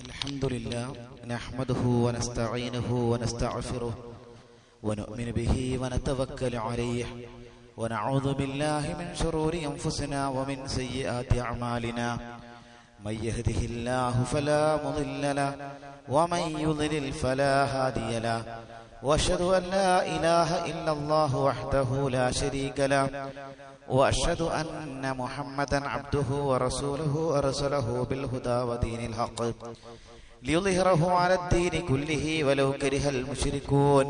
الحمد لله نحمده ونستعينه ونستغفره ونؤمن به ونتوكل عليه ونعوذ بالله من شرور أنفسنا ومن سيئات أعمالنا من يهده الله فلا مضل له ومن يضلل فلا هادي له وأشهد أن لا إله إلا الله وحده لا شريك له وأشهد أن محمدا عبده ورسوله أرسله بالهدى ودين الحق ليظهره على الدين كله ولو كره المشركون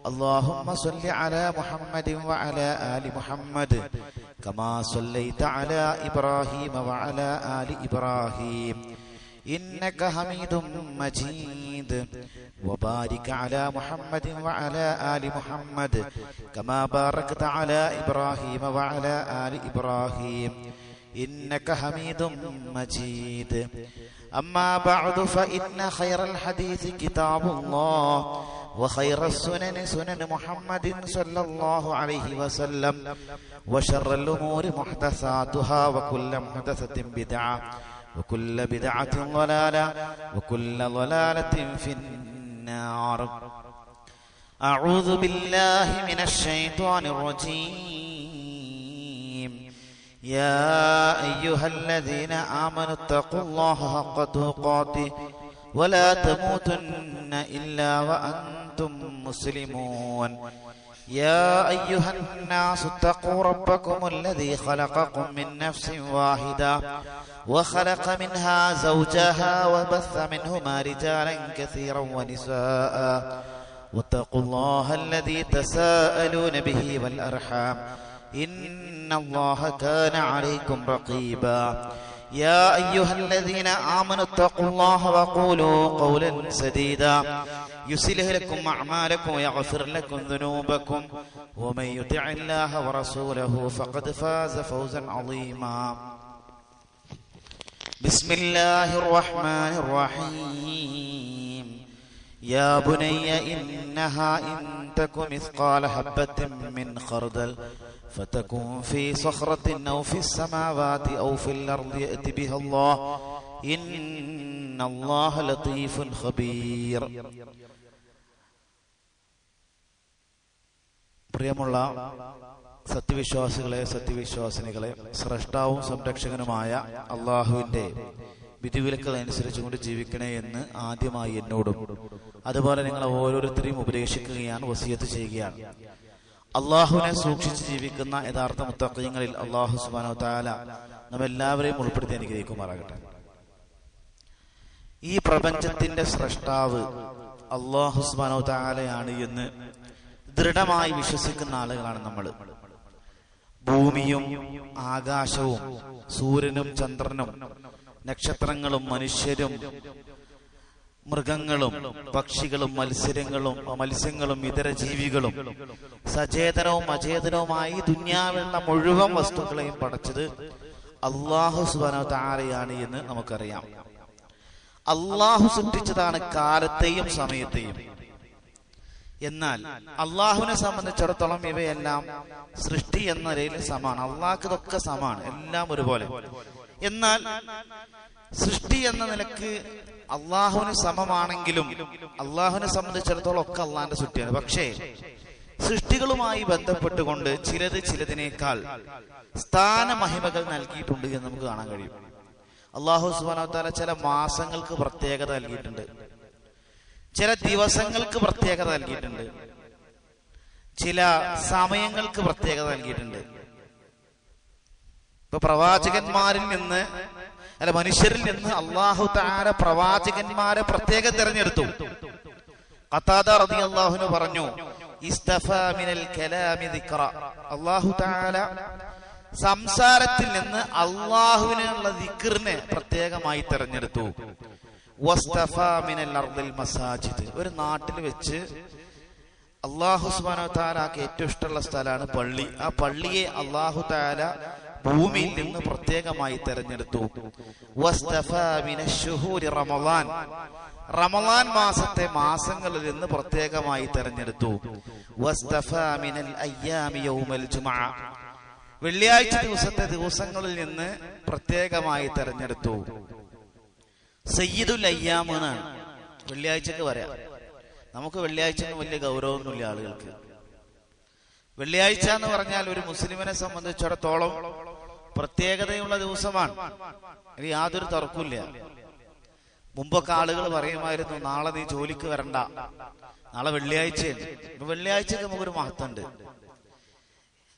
اللهم صل على محمد وعلى آل محمد كما صليت على إبراهيم وعلى آل إبراهيم إنك حميد مجيد وبارك على محمد وعلى آل محمد كما باركت على إبراهيم وعلى آل إبراهيم إنك حميد مجيد أما بعد فإن خير الحديث كتاب الله وخير السنن سنن محمد صلى الله عليه وسلم وشر الأمور محدثاتها وكل محدثة بدعة وكل بدعة ضلالة وكل ضلالة في النار. أعوذ بالله من الشيطان الرجيم. يا أيها الذين آمنوا اتقوا الله حق تقاته ولا تموتن إلا وأنتم مسلمون. يا أيها الناس اتقوا ربكم الذي خلقكم من نفس واحدة وخلق منها زوجها وبث منهما رجالا كثيرا ونساء واتقوا الله الذي تساءلون به والأرحام إن الله كان عليكم رقيبا. يا أيها الذين آمنوا اتقوا الله وقولوا قولا سديدا يصلح لكم أعمالكم ويغفر لكم ذنوبكم ومن يطع الله ورسوله فقد فاز فوزا عظيما. بسم الله الرحمن الرحيم. يا بني إنها إن تك مثقال حبة من خردل فتكن في صخرة أو في السماوات أو في الأرض يأت بها الله إن الله لطيف خبير. പ്രിയമുള്ള സത്യവിശ്വാസികളെ, സത്യവിശ്വാസിനികളെ, സ്രഷ്ടാവും സംരക്ഷകനുമായ അള്ളാഹുവിന്റെ വിധിവിലക്കുകൾ അനുസരിച്ചുകൊണ്ട് ജീവിക്കണേ എന്ന് ആദ്യമായി എന്നോടും അതുപോലെ നിങ്ങൾ ഓരോരുത്തരെയും ഉപദേശിക്കുകയാണ്, വസിയത്ത് ചെയ്യുകയാണ്. അള്ളാഹുവിനെ സൂക്ഷിച്ച് ജീവിക്കുന്ന യഥാർത്ഥ മുത്തഖീങ്ങളിൽ അള്ളാഹു സുബ്ഹാനഹു വ തആല നമ്മെല്ലാവരെയും ഉൾപ്പെടുത്തി അനുഗ്രഹിക്കുമാറാകട്ടെ. ഈ പ്രപഞ്ചത്തിന്റെ സ്രഷ്ടാവ് അള്ളാഹു സുബ്ഹാനഹു വ തആലയാണ് എന്ന് ദൃഢമായി വിശ്വസിക്കുന്ന ആളുകളാണ് നമ്മൾ. ഭൂമിയും ആകാശവും സൂര്യനും ചന്ദ്രനും നക്ഷത്രങ്ങളും മനുഷ്യരും മൃഗങ്ങളും പക്ഷികളും മത്സ്യങ്ങളും ഇതര ജീവികളും സചേതനവും അചേതനവുമായി ദുനിയാവിലുള്ള മുഴുവൻ വസ്തുക്കളെയും പടച്ചത് അല്ലാഹു സുബ്ഹാനഹു വ തആലയാണ് എന്ന് നമുക്കറിയാം. അല്ലാഹു സൃഷ്ടിച്ചതാണ് കാലത്തെയും സമയത്തെയും. എന്നാൽ അള്ളാഹുവിനെ സംബന്ധിച്ചിടത്തോളം ഇവയെല്ലാം സൃഷ്ടി എന്ന നിലയിൽ സമാണ്. അള്ളാഹ്ക്ക് ഇതൊക്കെ സമാണ്, എല്ലാം ഒരുപോലെ. എന്നാൽ സൃഷ്ടി എന്ന നിലക്ക് അള്ളാഹുവിന് സമമാണെങ്കിലും അള്ളാഹുവിനെ സംബന്ധിച്ചിടത്തോളം ഒക്കെ അള്ളാഹിന്റെ സൃഷ്ടിയാണ്. പക്ഷേ സൃഷ്ടികളുമായി ബന്ധപ്പെട്ടുകൊണ്ട് ചിലതിനേക്കാൾ സ്ഥാനമഹിമകൾ നൽകിയിട്ടുണ്ട് എന്ന് നമുക്ക് കാണാൻ കഴിയും. അള്ളാഹു സുബ്ഹാനഹു വ തആല ചില മാസങ്ങൾക്ക് പ്രത്യേകത നൽകിയിട്ടുണ്ട്, ചില ദിവസങ്ങൾക്ക് പ്രത്യേകത നൽകിയിട്ടുണ്ട്, ചില സമയങ്ങൾക്ക് പ്രത്യേകത നൽകിയിട്ടുണ്ട്. ഇപ്പൊ പ്രവാചകന്മാരിൽ നിന്ന് മനുഷ്യരിൽ നിന്ന് അല്ലാഹു തആല പ്രവാചകന്മാരെ പ്രത്യേകം തിരഞ്ഞെടുത്തു. ഖതാദ റളിയല്ലാഹു അൻഹു പറഞ്ഞു, ഇസ്തഫാ മിനൽ കലാമി ദിക്റ. അല്ലാഹു തആല സംസാരത്തിൽ നിന്ന് അല്ലാഹുവിനുള്ള ദിക്റിനെ പ്രത്യേകമായി തിരഞ്ഞെടുത്തു. വസ്തഫാ മിനൽ അർദിൽ മസാജിദ്. ഒരു നാട്ടിൽ വെച്ച് അല്ലാഹു സുബ്ഹാനഹു വ തആലക്ക് ഏറ്റവും ഇഷ്ടമുള്ള സ്ഥലമാണ് പള്ളി. ആ പള്ളിയെ അല്ലാഹു തആല ഭൂമിയിൽ നിന്ന് പ്രത്യേകമായി തെരഞ്ഞെടുത്തു. വസ്തഫാ മിനശ്ശുഹൂരി റമളാൻ. റമളാൻ മാസത്തെ മാസങ്ങളിൽ നിന്ന് പ്രത്യേകമായി തെരഞ്ഞെടുത്തു. വസ്തഫാ മിനൽ അയ്യാമി യൗമൽ ജുമുഅ. വെള്ളിയാഴ്ച ദിവസങ്ങളിൽ നിന്ന് പ്രത്യേകമായി തെരഞ്ഞെടുത്തു. സയ്യിദുൽ അയ്യാം എന്നാണ് വെള്ളിയാഴ്ചക്ക് പറയാം. നമുക്ക് വെള്ളിയാഴ്ചക്ക് വലിയ ഗൗരവമൊന്നുമില്ല ആളുകൾക്ക്. വെള്ളിയാഴ്ച എന്ന് പറഞ്ഞാൽ ഒരു മുസ്ലിമിനെ സംബന്ധിച്ചിടത്തോളം പ്രത്യേകതയുള്ള ദിവസമാണ്. ഇനി യാതൊരു തർക്കമില്ല. മുമ്പൊക്കെ ആളുകൾ പറയുമായിരുന്നു, നാളെ നീ ജോലിക്ക് വരണ്ട, നാളെ വെള്ളിയാഴ്ചയാണ്. വെള്ളിയാഴ്ചക്ക് നമുക്കൊരു മഹത്വമുണ്ട്.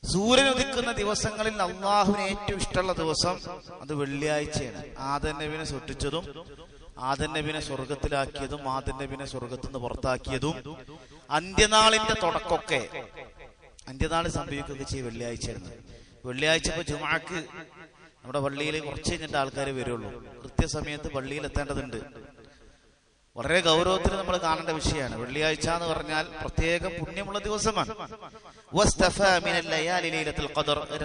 സൂര്യൻ ഉദിക്കുന്ന ദിവസങ്ങളിൽ അള്ളാഹുവിന് ഏറ്റവും ഇഷ്ടമുള്ള ദിവസം അത് വെള്ളിയാഴ്ചയാണ്. ആദം നബിനെ സൃഷ്ടിച്ചതും ആദം നബിനെ സ്വർഗത്തിലാക്കിയതും ആദം നബിനെ സ്വർഗത്തിൽ നിന്ന് പുറത്താക്കിയതും അന്ത്യനാളിന്റെ തുടക്കമൊക്കെ അന്ത്യനാൾ സംഭവിക്കുകയൊക്കെ ചെയ്യും വെള്ളിയാഴ്ചയാണ്. വെള്ളിയാഴ്ച ഇപ്പൊ ജുമാക്ക് നമ്മുടെ പള്ളിയിൽ കുറച്ച് കഴിഞ്ഞിട്ട് ആൾക്കാർ വരുള്ളൂ. കൃത്യസമയത്ത് പള്ളിയിൽ എത്തേണ്ടതുണ്ട്. വളരെ ഗൗരവത്തിൽ നമ്മൾ കാണേണ്ട വിഷയമാണ്. വെള്ളിയാഴ്ച എന്ന് പറഞ്ഞാൽ പ്രത്യേകം പുണ്യമുള്ള ദിവസമാണ്.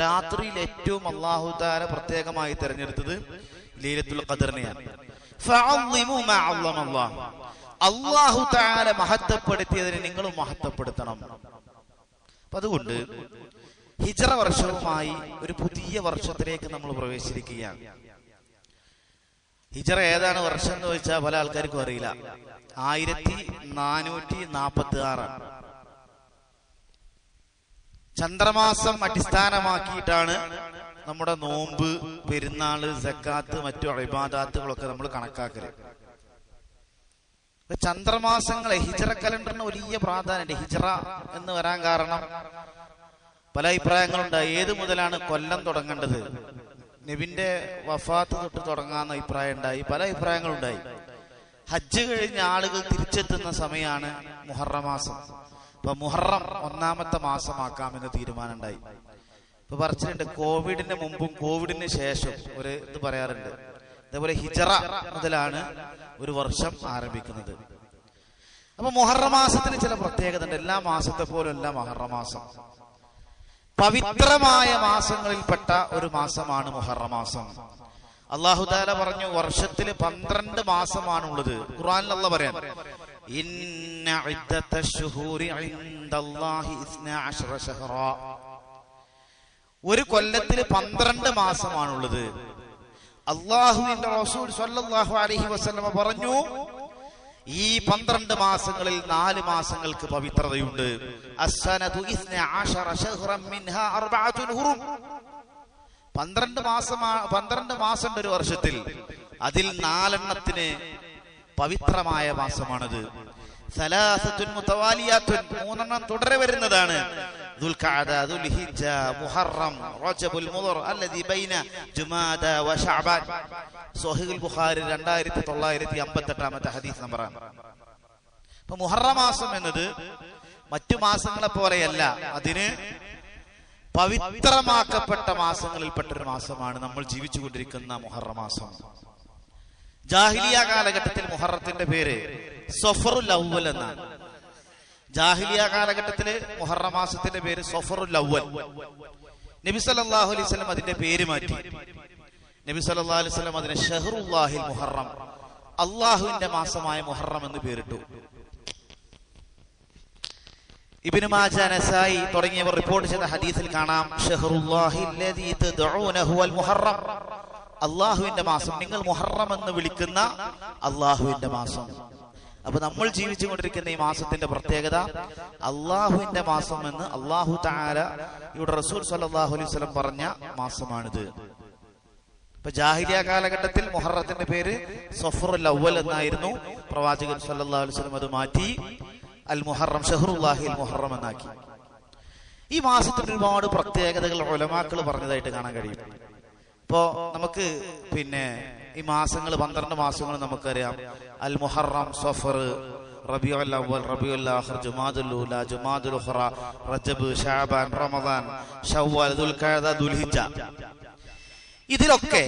രാത്രിയിൽ ഏറ്റവും അല്ലാഹു തആല പ്രത്യേകമായി തെരഞ്ഞെടുത്തത് ലൈലത്തുൽ ഖദറിനെയാണ്. അല്ലാഹു തആല മഹത്വപ്പെടുത്തിയതിനെ നിങ്ങളും മഹത്വപ്പെടുത്തണം. അപ്പൊ അതുകൊണ്ട് ഹിജ്റ വർഷവുമായി ഒരു പുതിയ വർഷത്തിലേക്ക് നമ്മൾ പ്രവേശിക്കുകയാണ്. ഹിജ്റ ഏതാണ് വർഷം എന്ന് ചോദിച്ചാൽ പല ആൾക്കാർക്കും അറിയില്ല. 1446 ചന്ദ്രമാസം അടിസ്ഥാനമാക്കിയിട്ടാണ് നമ്മുടെ നോമ്പ്, പെരുന്നാള്, സക്കാത്ത്, മറ്റു ഇബാദാത്തുകളൊക്കെ നമ്മൾ കണക്കാക്കല്. ചന്ദ്രമാസങ്ങളെ ഹിജ്റ കലണ്ടറിന് വലിയ പ്രാധാന്യമുണ്ട്. ഹിജ്റ എന്ന് വരാൻ കാരണം പല അഭിപ്രായങ്ങളുണ്ടായി. ഏത് മുതലാണ് കൊല്ലം തുടങ്ങേണ്ടത്? നബിന്റെ വഫാത്ത് തൊട്ട് തുടങ്ങാന്ന അഭിപ്രായം ഉണ്ടായി. പല അഭിപ്രായങ്ങളുണ്ടായി. ഹജ്ജ് കഴിഞ്ഞ ആളുകൾ തിരിച്ചെത്തുന്ന സമയമാണ് മുഹറം മാസം. അപ്പൊ മുഹറം 1ാമത്തെ മാസമാക്കാമെന്ന് തീരുമാനം ഉണ്ടായി. ഇപ്പൊ പറച്ചിലുണ്ട്, കോവിഡിന് മുമ്പും കോവിഡിന് ശേഷം ഒരു ഇത് പറയാറുണ്ട്. അതേപോലെ ഹിജ്റ മുതലാണ് ഒരു വർഷം ആരംഭിക്കുന്നത്. അപ്പൊ മുഹറം മാസത്തിന് ചില പ്രത്യേകത ഉണ്ട്. എല്ലാ മാസത്തെ പോലല്ല മുഹറം മാസം. പവിത്രമായ മാസങ്ങളിൽപ്പെട്ട ഒരു മാസമാണ് മുഹറം മാസം. അല്ലാഹു തആല പറഞ്ഞു, വർഷത്തിൽ 12 മാസമാണുള്ളത്. ഖുർആനിൽ അല്ലാഹു പറയാൻ, ഇന്ന ഇദ്ദത്തശ്ശുഹൂരി ഇൻദല്ലാഹി 12 ശഹ്റാ. ഒരു കൊല്ലത്തിൽ 12 മാസമാണുള്ളത്. അല്ലാഹുവിന്റെ റസൂൽ സ്വല്ലല്ലാഹു അലൈഹി വസല്ലം പറഞ്ഞു, ഈ 12 മാസങ്ങളിൽ 4 മാസങ്ങൾക്ക് പവിത്രതയുണ്ട്. അസ്സനതു 12 ശഹ്റൻ മിൻഹാ 4 ഹുറും. 12 മാസമുണ്ട് ഒരു വർഷത്തിൽ. അതിൽ 4 പവിത്രമായ മാസമാണത്. സലാസത്തുൻ മുതവാലിയാത്തുൻ, 3 തുടരെ വരുന്നതാണ്. ദുൽഖഅദ, ദുൽഹിജ്ജ, മുഹറം, റജബുൽ മുദർ അല്ലദി ബൈന ജുമാദ വ ശഅബാൻ. സ്വഹീഹുൽ ബുഖാരി 2958 ഹദീസ് നമ്പറാണ്. അപ്പൊ മുഹറം മാസം എന്നത് മറ്റു മാസങ്ങളെ പോലെയല്ല. അതിന് പവിത്രമാക്കപ്പെട്ട മാസങ്ങളിൽപ്പെട്ടൊരു മാസമാണ് നമ്മൾ ജീവിച്ചുകൊണ്ടിരിക്കുന്ന മുഹറം മാസം. ജാഹിലിയ കാലഘട്ടത്തിൽ മുഹറത്തിന്റെ പേര് സഫറുൽ അവ്വൽ എന്നാണ്. ജാഹിലിയ കാലഘട്ടത്തില് മുഹറം മാസത്തിന്റെ പേര് സഫറുൽ അവ്വൽ. നബി സല്ലല്ലാഹു അലൈഹി വസല്ലം അതിന്റെ പേര് മാറ്റി. നബി സല്ലല്ലാഹു അലൈഹി വസല്ലം അതിനെ ഷഹ്റുല്ലാഹിൽ മുഹറം, അല്ലാഹുവിന്റെ മാസമായ മുഹറം എന്ന് പേരിട്ടു. ഇബ്നു മാജ, നസായി തുടങ്ങിയവർ റിപ്പോർട്ട് ചെയ്ത ഹദീസിൽ കാണാം, ഷഹ്റുല്ലാഹി അല്ലദീ തദ്ഊനഹു അൽ മുഹറം, അല്ലാഹുവിന്റെ മാസം, നിങ്ങൾ മുഹറം എന്ന് വിളിക്കുന്ന അല്ലാഹുവിന്റെ മാസം. അപ്പൊ നമ്മൾ ജീവിച്ചുകൊണ്ടിരിക്കുന്ന ഈ മാസത്തിന്റെ പ്രത്യേകത അല്ലാഹുവിന്റെ മാസം എന്ന് അല്ലാഹു തആല ഇവിടെ റസൂൽ സ്വല്ലല്ലാഹു അലൈഹി വസല്ലം പറഞ്ഞ മാസമാണിത്. ഇപ്പൊ ജാഹിലിയ കാലഘട്ടത്തിൽ മുഹറത്തിന്റെ പേര് സഫറുൽ അവ്വൽ എന്നായിരുന്നു. പ്രവാചകൻ സ്വല്ലല്ലാഹു അലൈഹി വസല്ലം അത് മാറ്റി അൽ മുഹറം, ഷഹ്റുല്ലാഹിൽ മുഹറം എന്നാക്കി. ഈ മാസത്തിന് ഒരുപാട് പ്രത്യേകതകൾ ഉലമാക്കൾ പറഞ്ഞതായിട്ട് കാണാൻ കഴിയും. ഇപ്പോ നമുക്ക് ഈ മാസങ്ങൾ 12 മാസങ്ങൾ നമുക്കറിയാം. അൽ മുഹറം, സഫർ, റബീഉൽ അവ്വൽ, റബീഉൽ ആഖിർ, ജുമാദുൽ ഊല, ജുമാദുൽ ഉഖ്റ, റജബ്, ശഅബാൻ, റമദാൻ, ശവ്വാൽ, ദുൽഖഅദ, ദുൽഹിജ്ജ. ഇതിലൊക്കെ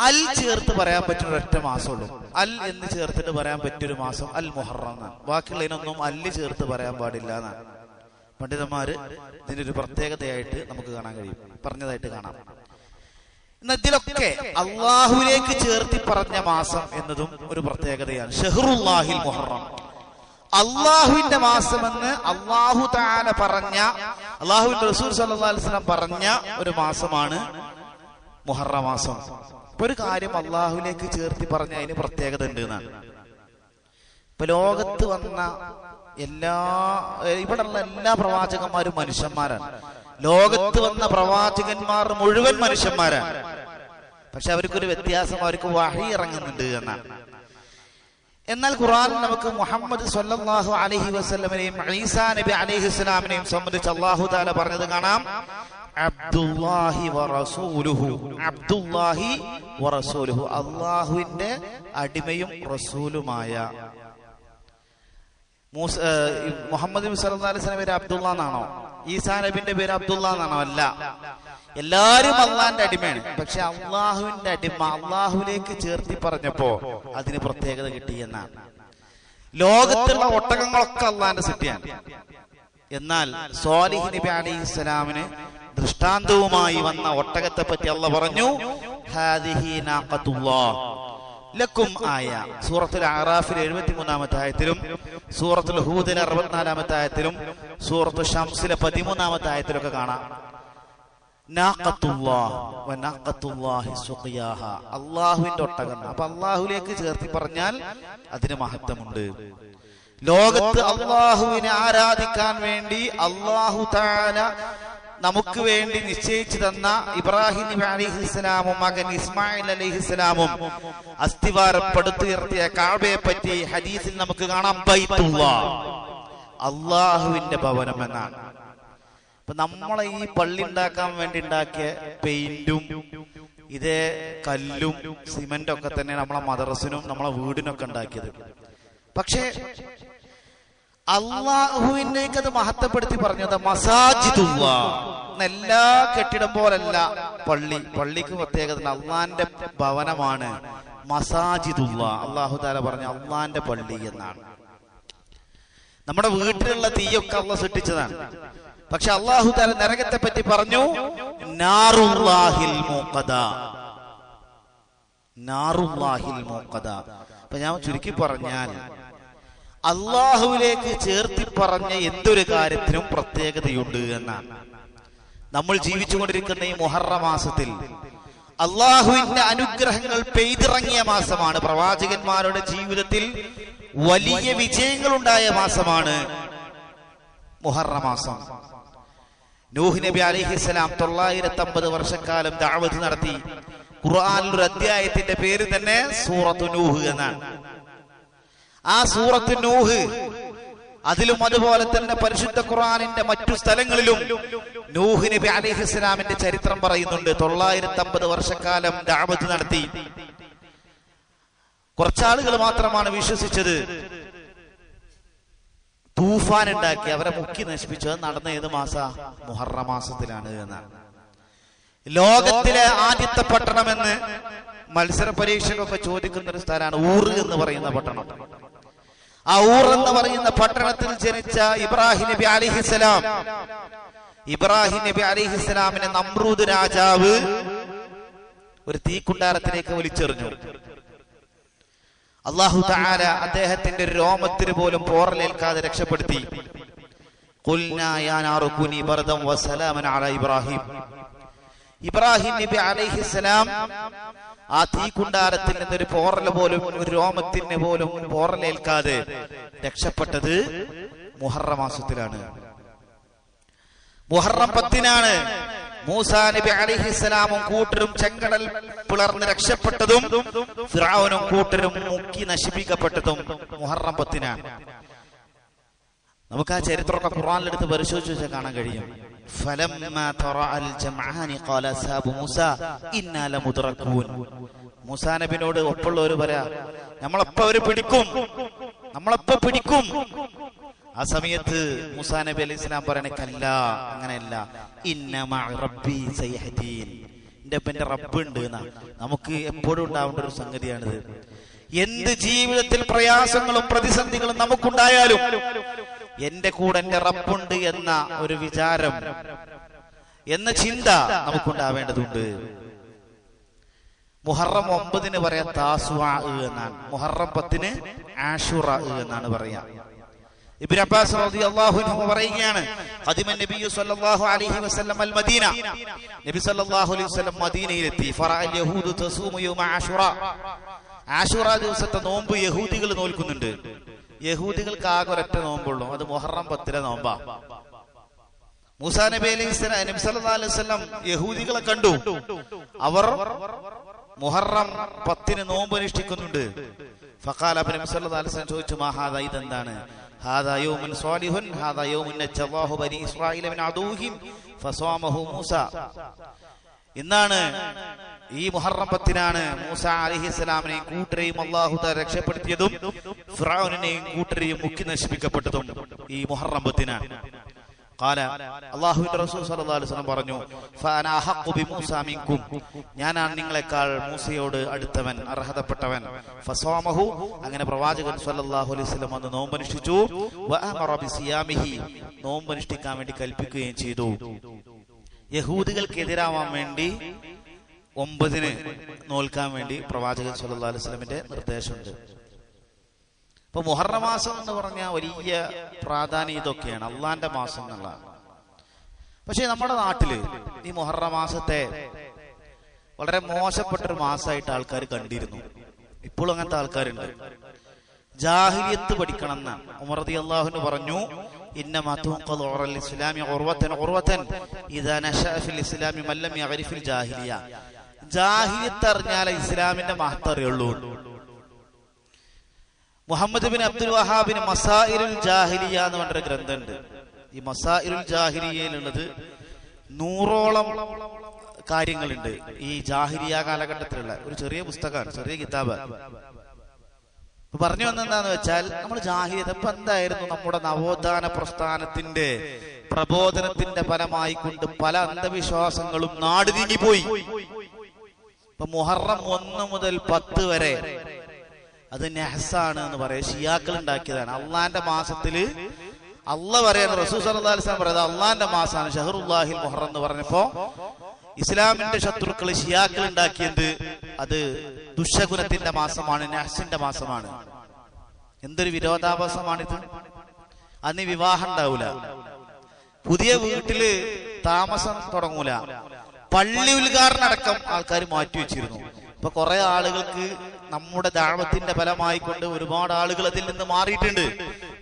അൽ ചേർത്ത് പറയാൻ പറ്റുന്ന ഒരൊറ്റ മാസമുള്ളൂ. അൽ എന്ന് ചേർത്തിട്ട് പറയാൻ പറ്റിയൊരു മാസം അൽ മുഹറം എന്നാണ്. ബാക്കിയുള്ളതിനൊന്നും അല്ല് ചേർത്ത് പറയാൻ പാടില്ല എന്നാണ് പണ്ഡിതന്മാര് ഇതിന്റെ ഒരു പ്രത്യേകതയായിട്ട് നമുക്ക് കാണാൻ കഴിയും, പറഞ്ഞതായിട്ട് കാണാം. ഇതിലൊക്കെ അള്ളാഹുവിലേക്ക് ചേർത്തി പറഞ്ഞ മാസം എന്നതും ഒരു പ്രത്യേകതയാണ്. ഷഹ്റുല്ലാഹിൽ മുഹറം, അള്ളാഹുവിന്റെ മാസമെന്ന് അള്ളാഹു തആല പറഞ്ഞ, അള്ളാഹുവിന്റെ റസൂൽ സല്ലല്ലാഹു അലൈഹി വസല്ലം പറഞ്ഞ ഒരു മാസമാണ് മുഹറം മാസം. ഇപ്പൊ ഒരു കാര്യം അള്ളാഹുവിലേക്ക് ചേർത്തി പറഞ്ഞ അതിന് പ്രത്യേകത ഉണ്ട് എന്നാണ്. ഇപ്പൊ ലോകത്ത് വന്ന ഇവിടെയുള്ള എല്ലാ പ്രവാചകന്മാരും മനുഷ്യന്മാരാണ്. ലോകത്ത് വന്ന പ്രവാചകന്മാർ മുഴുവൻ മനുഷ്യന്മാരാണ്. പക്ഷെ അവർക്കൊരു വ്യത്യാസം, അവർക്ക് വഹി ഇറങ്ങുന്നുണ്ട് എന്നാണ്. എന്നാൽ ഖുർആനിൽ നമുക്ക് മുഹമ്മദ് സ്വല്ലല്ലാഹു അലൈഹി വസല്ലമയെയും ഈസാ നബി അലൈഹിസ്സലാമിനെയും സംബന്ധിച്ച് അല്ലാഹു തആല പറഞ്ഞത് കാണാം. അബ്ദുല്ലാഹി വറസൂലുഹു, അബ്ദുല്ലാഹി വറസൂലുഹു, അല്ലാഹുവിന്റെ അടിമയും റസൂലുമായ. മുഹമ്മദ് നബി സല്ലല്ലാഹു അലൈഹി വസല്ലം പേര് അബ്ദുള്ള എന്നാണോ? ഈസാ നബിന്റെ പേര് അബ്ദുള്ള എന്നാണോ? അല്ല, എല്ലാരും അള്ളാഹിന്റെ അടിമയാണ്. പക്ഷെ അള്ളാഹുവിന്റെ അടിമ അള്ളാഹുവിലേക്ക് ചേർത്തി പറഞ്ഞപ്പോ അതിന് പ്രത്യേകത കിട്ടി എന്നാണ്. ലോകത്തുള്ള ഒട്ടകങ്ങളൊക്കെ അള്ളാഹിന്റെ സൃഷ്ടിയാണ്. എന്നാൽ സ്വാലിഹ് നബി അലൈഹിസ്സലാമിന് ദൃഷ്ടാന്തവുമായി വന്ന ഒട്ടകത്തെ പറ്റി അള്ളാഹ് പറഞ്ഞു, ഹാദിഹി നാഖത്തുല്ലാഹ് ലക്കും ആയ. സൂറത്തുൽ അറാഫിൽ 73-ാമത്തെ ആയത്തിലും സൂറത്തുൽ ഹൂദിൽ 64-ാമത്തെ ആയത്തിലും സൂറത്തുൽ ശംസിലെ 13-ാമത്തെ ആയത്തിലൊക്കെ കാണാം. അള്ളാഹുവിന്റെ ഒട്ടകം. അപ്പൊ അള്ളാഹുലേക്ക് ചേർത്തി പറഞ്ഞാൽ അതിന് മഹത്വമുണ്ട്. ലോകത്ത് അള്ളാഹുവിനെ ആരാധിക്കാൻ വേണ്ടി അള്ളാഹു തആല നമുക്ക് വേണ്ടി നിശ്ചയിച്ചു തന്ന ഇബ്രാഹിം നബി അലൈഹിസ്സലാമും മകൻ ഇസ്മായിൽ അലൈഹിസ്സലാമും അസ്ഥിവാരപ്പെടുത്തുയർത്തിയ കഅബയെ പറ്റി ഹദീസിൽ നമുക്ക് കാണാം, ബൈത്തുല്ലാഹ്, അള്ളാഹുവിന്റെ ഭവനം എന്നാണ്. അപ്പൊ നമ്മളെ ഈ പള്ളി ഉണ്ടാക്കാൻ വേണ്ടി ഉണ്ടാക്കിയ പെയിന്റും ഇതേ കല്ലും സിമെന്റും ഒക്കെ തന്നെ നമ്മളെ മദ്രസിനും നമ്മളെ വീടിനൊക്കെ ഉണ്ടാക്കിയത്. പക്ഷേ അള്ളാഹുവിനേക്ക് അത് മഹത്വപ്പെടുത്തി പറഞ്ഞത് മസാജിദുല്ലാഹ്. എല്ലാ കെട്ടിടം പോലല്ല പള്ളി. പള്ളിക്ക് പ്രത്യേകത, അള്ളാന്റെ ഭവനമാണ് മസാജിദുല്ലാഹ്. അള്ളാഹു തആല പറഞ്ഞ അള്ളാന്റെ പള്ളി എന്നാണ്. നമ്മുടെ വീട്ടിലുള്ള തീയൊക്കെ അള്ളാഹ് സൃഷ്ടിച്ചതാണ്. പക്ഷെ അള്ളാഹു തആല നരകത്തെ പറ്റി പറഞ്ഞു, നാറുല്ലാഹിൽ മൂഖദ, നാറുല്ലാഹിൽ മൂഖദ. അപ്പൊ ഞാൻ ചുരുക്കി പറഞ്ഞാൽ അള്ളാഹുവിലേക്ക് ചേർത്തി പറഞ്ഞ എന്തൊരു കാര്യത്തിനും പ്രത്യേകതയുണ്ട് എന്നാണ്. നമ്മൾ ജീവിച്ചുകൊണ്ടിരിക്കുന്ന ഈ മുഹറം മാസത്തിൽ അള്ളാഹുവിന്റെ അനുഗ്രഹങ്ങൾ പെയ്തിറങ്ങിയ മാസമാണ്. പ്രവാചകന്മാരുടെ ജീവിതത്തിൽ വലിയ വിജയങ്ങൾ ഉണ്ടായ മാസമാണ് മുഹറം മാസം. നൂഹ് നബി അലൈഹിസ്സലാം 950 വർഷക്കാലം ദഅവത്ത് നടത്തി. ഖുർആനിൽ ഒരു അധ്യായത്തിന്റെ പേര് തന്നെ സൂറത്തു നൂഹ് എന്നാണ്. ആ സൂറത്തു നൂഹ് അതിലും അതുപോലെ തന്നെ പരിശുദ്ധ ഖുർആനിന്റെ മറ്റു സ്ഥലങ്ങളിലും നൂഹ് നബി അലൈഹിസ്സലാമിന്റെ ചരിത്രം പറയുന്നുണ്ട്. 950 വർഷക്കാലം ദഅവത്ത് നടത്തി. കുറച്ചാളുകൾ മാത്രമാണ് വിശ്വസിച്ചത്. തൂഫാൻ ഉണ്ടാക്കി അവരെ മുക്കി നശിപ്പിച്ചത് നടന്ന ഏത് മാസ? മുഹറം മാസത്തിലാണ് എന്നാണ്. ലോകത്തിലെ ആദ്യത്തെ പട്ടണമെന്ന് മത്സര പരീക്ഷകൊക്കെ ചോദിക്കുന്ന ഒരു സ്ഥലമാണ് ഊർ എന്ന് പറയുന്ന പട്ടണം. ആ ഊർ എന്ന് പറയുന്ന പട്ടണത്തിൽ ജനിച്ച ഇബ്രാഹിം നബി അലൈഹിസ്സലാം, ഇബ്രാഹിം നബി അലൈഹിസ്സലാമിനെ നമ്രൂദ് രാജാവ് ഒരു തീക്കുണ്ടാരത്തിലേക്ക് വലിച്ചെറിഞ്ഞു. അല്ലാഹു തആല അദ്ദേഹത്തിന്റെ രോമത്തിന് പോലും പോറലേൽക്കാതെ രക്ഷപ്പെടുത്തി. ഖുൽനാ യാ നാറു കുനി ബർദൻ വസലാമൻ അലാ ഇബ്രാഹിം. ഇബ്രാഹിം നബി അലൈഹിസ്സലാം ആ തീക്കുണ്ടാരത്തിൽ നിന്നൊരു പോറൽ പോലും, ഒരു രോമത്തിന് പോലും പോറലേൽക്കാതെ രക്ഷപ്പെട്ടത് മുഹറം മാസത്തിലാണ്. മുഹറം 10-നാണ് മൂസാ നബി അലൈഹിസ്സലാമും കൂട്ടരും ചെങ്കടൽ പിളർന്ന് രക്ഷപ്പെട്ടതും ഫിർഔനും കൂട്ടരും മുക്കി നശിപ്പിക്കപ്പെട്ടതും മുഹറം 10-നാണ്. നമുക്ക് ആ ചരിത്രമൊക്കെ ഖുർആനിലെടുത്ത് പരിശോധിച്ച് വെച്ചാൽ കാണാൻ കഴിയും. ഫലമ്മാ തറഅൽ ജംആനി ഖാല അസ്ഹാബു മൂസാ ഇന്നാ ലമുദ്റകൂൻ. മൂസാ നബിയോട് ഒപ്പുള്ളവർ പറയാ, നമ്മളെപ്പോ അവര് പിടിക്കും, നമ്മളെപ്പോ പിടിക്കും. ആ സമയത്ത് മൂസാ നബി അലൈഹി സ്വലാം പറയണേ, കല്ല, അങ്ങനെയല്ല, ഇന്ന മഅ റബ്ബി സയഹ്ദീൻ, എന്റെ റബ്ബ് ഉണ്ട് എന്നാ. നമുക്ക് എപ്പോഴും ഉണ്ടാവേണ്ട ഒരു സംഗതിയാണിത്. എന്ത് ജീവിതത്തിൽ പ്രയാസങ്ങളും പ്രതിസന്ധികളും നമുക്കുണ്ടായാലും എന്റെ കൂടെ എന്റെ റബ്ബുണ്ട് എന്ന ഒരു വിചാരം, എന്ന ചിന്ത നമുക്കുണ്ടാവേണ്ടതുണ്ട്. മുഹറം 9-ന് പറയാം താസുആ എന്നാണ്. മുഹറം 10-ന് ആഷുറ എന്നാണ് പറയാ. ഇബ്നു അബ്ബാസ് റളിയല്ലാഹു അൻഹു പറയുകയാണ്, ഖദിമൻ നബിയ്യു സ്വല്ലല്ലാഹു അലൈഹി വസല്ലം അൽ മദീന, നബി സ്വല്ലല്ലാഹു അലൈഹി വസല്ലം മദീനയിലെത്തി. ഫറഅൽ യഹൂദു തസൂമു യൗമ ആശുറ, ആശുറ ദിവസത്തെ നോമ്പ് യഹൂദികൾ നോൽക്കുന്നുണ്ട്. യഹൂദികൾക്ക് ആകെ ഒരൊറ്റ നോമ്പുള്ളൂ, അത് മുഹറം 10 നോമ്പാ. മൂസാ നബി സല്ലല്ലാഹു അലൈഹി വസല്ലം യഹൂദികളെ കണ്ടു, അവർ മുഹറം 10 നോമ്പ് അനുഷ്ഠിക്കുന്നുണ്ട്. ഫഖാല നബി സല്ലല്ലാഹു അലൈഹി വസല്ലം ചോദിച്ചു, മാ ഹാദാ, ഇതെന്താണ്? ഹാദാ യൗമുൻ സ്വാലിഹുൻ, ഹാദാ യൗമുൻ നജല്ലാഹു ബനി ഇസ്രായീല മിൻ അദൂഹിം ഫസ്വാമഹു മൂസ. ഇന്നാണ്, ഈ മുഹറം 10 മൂസ അലൈഹിസ്സലാമിനെയും കൂട്ടരെയും അല്ലാഹു തആല രക്ഷപ്പെടുത്തിയതും ഫിർഔനെയും കൂട്ടരെയും മുക്കി നശിപ്പിക്കപ്പെട്ടതും ഈ മുഹറം 10. ഖാല, അല്ലാഹുവിന്റെ റസൂൽ സ്വല്ലല്ലാഹു അലൈഹി വസല്ലം പറഞ്ഞു, ഫഅന അഹഖു ബിമൂസ മിൻകും, ഞാനാണ് നിങ്ങളെക്കാൾ മൂസയോട് അടുത്തവൻ, അർഹതപ്പെട്ടവൻ. ഫസ്വാമഹു, അങ്ങനെ പ്രവാചകൻ സ്വല്ലല്ലാഹു അലൈഹി വസല്ലം അന്ന് നോമ്പനുഷ്ഠിച്ചു. വഅമറ ബിസിയാമിഹി, നോമ്പനുഷ്ഠിക്കാൻ വേണ്ടി കൽപ്പിക്കുകയും ചെയ്തു. യഹൂദികൾക്കെതിരാവാൻ വേണ്ടി 9 നോൽക്കാൻ വേണ്ടി പ്രവാചകൻ സ്വല്ലല്ലാഹു അലൈഹി വസല്ലമിന്റെ നിർദ്ദേശമുണ്ട്. ഇപ്പൊ മുഹറം മാസം എന്ന് പറഞ്ഞാൽ വലിയ പ്രാധാന്യം ഇതൊക്കെയാണ്, അള്ളാന്റെ മാസം എന്നുള്ളതാണ്. പക്ഷെ നമ്മുടെ നാട്ടില് ഈ മുഹറം മാസത്തെ വളരെ മോശപ്പെട്ടൊരു മാസമായിട്ട് ആൾക്കാർ കണ്ടിരുന്നു. ഇപ്പോഴും അങ്ങനത്തെ ആൾക്കാരുണ്ട്. ജാഹിലിയത്ത് പഠിക്കണം എന്നാണ് ഉമർ റളിയല്ലാഹു അൻഹു പറഞ്ഞു, ഇന്നമാ തുഖദു ഉറൽ ഇസ്ലാമി ഉർവതൻ ഇദാ നശഅ ഫിൽ ഇസ്ലാമി മൻ ലം യഅരിഫിൽ ജാഹിലിയ. ജാഹിലിയത്ത് അറിഞ്ഞാലേ ഇസ്ലാമിന്റെ മഹത്വം അറിയുള്ളൂ. മുഹമ്മദ് ബിൻ അബ്ദുൽ വഹാബിന് മസായിലുൽ ജാഹിലിയ എന്ന് പറഞ്ഞൊരു ഗ്രന്ഥമുണ്ട്. ഈ മസായിലുൽ ജാഹിലിയയിലുള്ളത് 100ഓളം കാര്യങ്ങളുണ്ട്. ഈ ജാഹിലിയ കാലഘട്ടത്തിലുള്ള ഒരു ചെറിയ പുസ്തകമാണ്, ചെറിയ കിതാബ്. പറഞ്ഞു വന്നെന്താന്ന് വെച്ചാൽ, നമ്മൾ ജാഹിലിയത്ത് ഇപ്പൊ എന്തായിരുന്നു, നമ്മുടെ നവോത്ഥാന പ്രസ്ഥാനത്തിന്റെ പ്രബോധനത്തിന്റെ ഫലമായി കൊണ്ട് പല അന്ധവിശ്വാസങ്ങളും നാട് നീങ്ങിപ്പോയി. ഇപ്പൊ മുഹറം 1 മുതൽ 10 വരെ അത് നെഹ്സാണ് എന്ന് പറയാം, ഷിയാക്കൾ ഉണ്ടാക്കിയതാണ്. അള്ളാന്റെ മാസത്തില് അള്ളാഹ് പറയുന്നത്, റസൂൽ സല്ലല്ലാഹു അലൈഹി വസല്ലം പറയുന്നത് അള്ളാന്റെ മാസമാണ് ഷഹറുല്ലാഹിൽ മുഹറം എന്ന് പറഞ്ഞപ്പോ ഇസ്ലാമിന്റെ ശത്രുക്കൾ ഷിയാക്കൾ ഉണ്ടാക്കിയത് അത് ദുശകുനത്തിന്റെ മാസമാണ്, നഹ്സിന്റെ മാസമാണ്. എന്തൊരു വിരോധാഭാസമാണിത്. അന്ന് വിവാഹം ഉണ്ടാവൂല, പുതിയ വീട്ടില് താമസം തുടങ്ങൂല, പള്ളി ഉദ്ഘാടനം അടക്കം ആൾക്കാർ മാറ്റിവെച്ചിരുന്നു. ഇപ്പൊ കുറെ ആളുകൾക്ക് നമ്മുടെ ദഅവത്തിന്റെ ഫലമായി കൊണ്ട് ഒരുപാട് ആളുകൾ അതിൽ നിന്ന് മാറിയിട്ടുണ്ട്.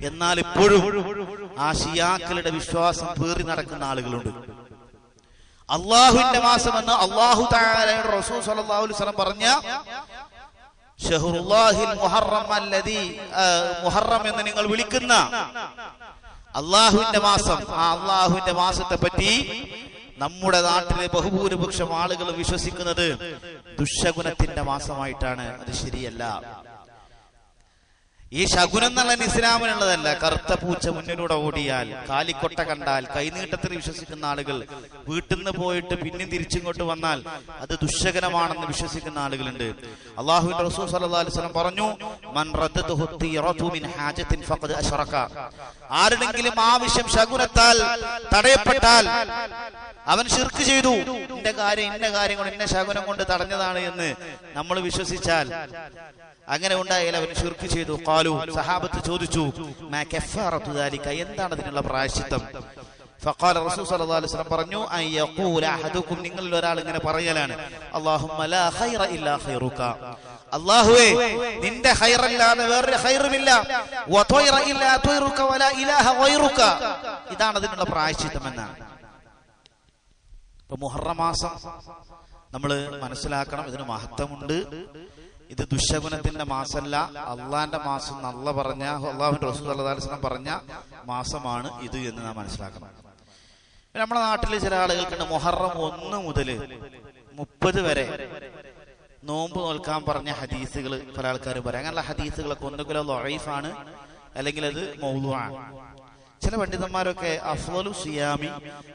എന്നാൽ ഇപ്പോഴും ആ ഷിയാക്കളുടെ വിശ്വാസം പേറി നടക്കുന്ന ആളുകളുണ്ട്. അള്ളാഹുവിന്റെ മാസമെന്ന് അല്ലാഹു തആലയുടെ റസൂൽ സ്വല്ലല്ലാഹു അലൈഹി വസല്ലം പറഞ്ഞ ഷഹറുല്ലാഹിൽ മുഹറം അല്ലദീ, മുഹറം എന്ന് നിങ്ങൾ വിളിക്കുന്ന അള്ളാഹുവിന്റെ മാസം, ആ അള്ളാഹുവിന്റെ മാസത്തെ പറ്റി നമ്മുടെ നാട്ടിലെ ബഹുഭൂരിപക്ഷം ആളുകൾ വിശ്വസിക്കുന്നത് ദുശകുനത്തിന്റെ മാസമായിട്ടാണ്. അത് ശരിയല്ല. ഈ ശകുനം എന്നുള്ള ഇസ്ലാമിനുള്ളതല്ല. കറുത്ത പൂച്ച മുന്നിലൂടെ ഓടിയാൽ, കാലിക്കൊട്ട കണ്ടാൽ, കൈനീട്ടത്തിൽ വിശ്വസിക്കുന്ന ആളുകൾ, വീട്ടിൽ നിന്ന് പോയിട്ട് പിന്നെ തിരിച്ചിങ്ങോട്ട് വന്നാൽ അത് ദുശകനമാണെന്ന് വിശ്വസിക്കുന്ന ആളുകളുണ്ട്. അല്ലാഹുവിന്റെ റസൂൽ സ്വല്ലല്ലാഹു അലൈഹി വസല്ലം പറഞ്ഞു, മൻ റദ്ദതുഹു തീറതു മിൻ ഹാജത്തിൻ ഫഖദ് അശ്റക. ആരുടെങ്കിലും ആവശ്യം ശകുനത്താൽ തടയപ്പെട്ടാൽ അവൻ ശിർക്ക് ചെയ്തു. ഇന്ന കാര്യം കൊണ്ട്, ഇന്ന ശകുനം കൊണ്ട് തടഞ്ഞതാണ് എന്ന് നമ്മൾ വിശ്വസിച്ചാൽ, അങ്ങനെ ഉണ്ടായാൽ അവൻ ശിർക്ക് ചെയ്തു. ഖാലു, സഹാബത്ത് ചോദിച്ചു, മാ കഫാറതു ദാലിക, എന്താണ് അതിനുള്ള പ്രായശ്ചിത്തം? ഫഖാല റസൂൽ സ്വല്ലല്ലാഹു അലൈഹി വസല്ലം പറഞ്ഞു, അൻ യഖൂല അഹദുക്കും, നിങ്ങളിൽ ഒരാൾ ഇങ്ങനെ പറയലാണ്, അല്ലാഹുമ്മ ലാ ഖൈറ ഇല്ലാ ഖൈറുക, അല്ലാഹുവേ നിന്റെ ഖൈറല്ലാതെ വേറൊരു ഖൈറുമില്ല, വ ത്വയ്റ ഇല്ലാ ത്വയ്റുക വലാ ഇലാഹ ഗൈറുക. ഇതാണ് അതിനുള്ള പ്രായശ്ചിത്തം എന്നാണ്. ഇപ്പൊ മുഹറം മാസം നമ്മൾ മനസ്സിലാക്കണം, ഇതിന് മഹത്വമുണ്ട്. ഇത് ദുശകുനത്തിന്റെ മാസമല്ല, അള്ളാന്റെ മാസം അള്ളാഹ് പറഞ്ഞ, അള്ളാഹുവിന്റെ റസൂൽ സല്ലല്ലാഹു അലൈഹി വസല്ലം പറഞ്ഞ മാസമാണ് ഇത് എന്ന് നാം മനസ്സിലാക്കണം. നമ്മുടെ നാട്ടിൽ ചില ആളുകൾക്കുണ്ട് മുഹറം 1 മുതൽ 30 വരെ നോമ്പ് നോൽക്കാൻ പറഞ്ഞ ഹദീസുകൾ പല ആൾക്കാരും പറയാം. അങ്ങനെയുള്ള ഹദീസുകളൊക്കെ ഒന്നുകിൽ ദഈഫാണ്, അല്ലെങ്കിൽ അത് മൗദൂആണ്. ചില പണ്ഡിതന്മാരൊക്കെ അഫ്ളലു സിയാമി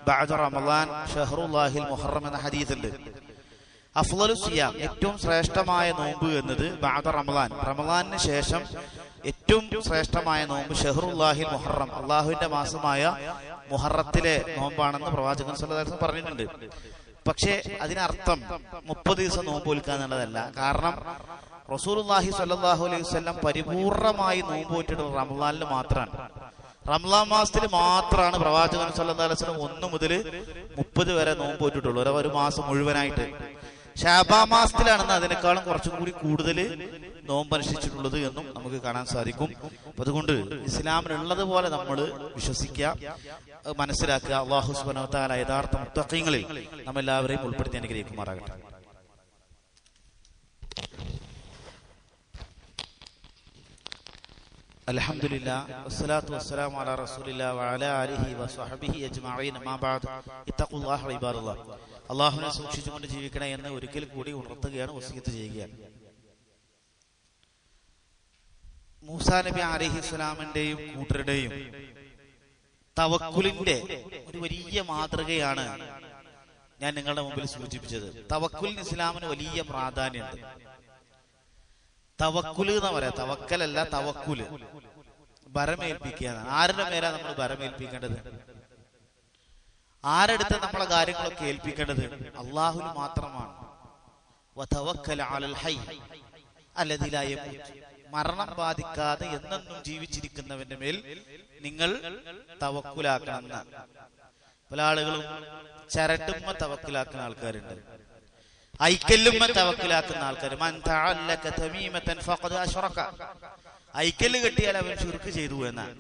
ബഅദ റമളാൻ ഷഹറുല്ലാഹിൽ മുഹറം എന്ന ഹദീസുണ്ട്. അഫ്ളലു സിയാം, ഏറ്റവും ശ്രേഷ്ഠമായ നോമ്പ് എന്നത് ബഅദ റമളാൻ, റമളാനിന് ശേഷം ഏറ്റവും ശ്രേഷ്ഠമായ നോമ്പ് ഷഹറുല്ലാഹിൽ മുഹറം, അള്ളാഹുവിന്റെ മാസമായ മുഹറത്തിലെ നോമ്പാണെന്ന് പ്രവാചകൻ സ്വല്ലല്ലാഹു അലൈഹി വസല്ലം പറഞ്ഞിട്ടുണ്ട്. പക്ഷേ അതിനർത്ഥം 30 ദിവസം നോമ്പ് നോൽക്കുക എന്നുള്ളതല്ല. കാരണം റസൂലുള്ളാഹി സ്വല്ലല്ലാഹു അലൈഹി വസല്ലം പരിപൂർണമായി നോമ്പ് നോറ്റിട്ടുള്ളത് റമളാനിൽ മാത്രമാണ്. റമളാൻ മാസത്തിൽ മാത്രമാണ് പ്രവാചകൻ സല്ലല്ലാഹു അലൈഹി വസല്ലം 1 മുതൽ 30 വരെ നോമ്പ് പോയിട്ടുള്ളൂ, ഒരു മാസം മുഴുവനായിട്ട്. ശഅബാൻ മാസത്തിലാണെന്ന് അതിനേക്കാളും കുറച്ചും കൂടി കൂടുതൽ നോമ്പ് അനുഷ്ഠിച്ചിട്ടുള്ളത് എന്നും നമുക്ക് കാണാൻ സാധിക്കും. അപ്പൊ അതുകൊണ്ട് ഇസ്ലാമിലുള്ളത് പോലെ നമ്മൾ വിശ്വസിക്കുക, മനസ്സിലാക്കുക. അല്ലാഹു സുബ്ഹാനഹു വ തആല യഥാർത്ഥ മുത്തഖീങ്ങളിൽ നമ്മെല്ലാവരെയും ഉൾപ്പെടുത്തി അനുഗ്രഹിക്കുമാറാകട്ടെ. അൽഹംദുലില്ലാഹ് വസ്സലാത്തു വസ്സലാമു അലാ റസൂലില്ലാഹി വഅലാ ആലിഹി വസഹ്ബിഹി അജ്മഈൻ. അമ്മാ ബഅദ്. ഇത്തഖുല്ലാഹ ഇബാദല്ലാഹ്. അല്ലാഹുവിനെ സൂക്ഷിച്ചുകൊണ്ട് ജീവിക്കണേ എന്ന് ഒരിക്കൽ കൂടി ഉണർത്തുകയാണ്, വസിയത്ത് ചെയ്യുകയാണ്. മൂസാ നബി അലൈഹിസ്സലാമിന്റെയും കൂട്ടരുടെയും തവക്കുലിന്റെ ഒരു വലിയ മാതൃകയാണ് ഞാൻ നിങ്ങളുടെ മുമ്പിൽ സൂചിപ്പിച്ചത്. തവക്കുലിന് ഇസ്ലാമിന് വലിയ പ്രാധാന്യമുണ്ട്. തവക്കുല് എന്ന് പറയാം, തവക്കലല്ല തവക്കുല്. ഭരമേൽപ്പിക്കുകയാണ്. ആരുടെ മേലാ നമ്മൾ ഭരമേൽപ്പിക്കേണ്ടത്? ആരെടുത്ത് നമ്മളെ കാര്യങ്ങളൊക്കെ ഏൽപ്പിക്കേണ്ടത്? അള്ളാഹുവിൽ മാത്രമാണ്. വതവക്കൽ അലൽ ഹയ്യ് അല്ലദീ ലാ യമൂത്ത്. മരണം ബാധിക്കാതെ എന്നെന്നും ജീവിച്ചിരിക്കുന്നവന്റെ മേൽ നിങ്ങൾ തവക്കുലാക്കണം. പല ആളുകളും ചരട്ടുമ്മ തവക്കുലാക്കുന്ന ആൾക്കാരുണ്ട്, ഐക്കല്ലുമ്മ തവക്കുലാക്കുന്ന ആൾക്കാർ. മൻ തഅല്ലക തമീമതൻ ഫഖദ് അശ്റക. ഐക്കല്ല് കെട്ടിയാൽ അവൻ ശിർക്ക് ചെയ്തു എന്നാണ്.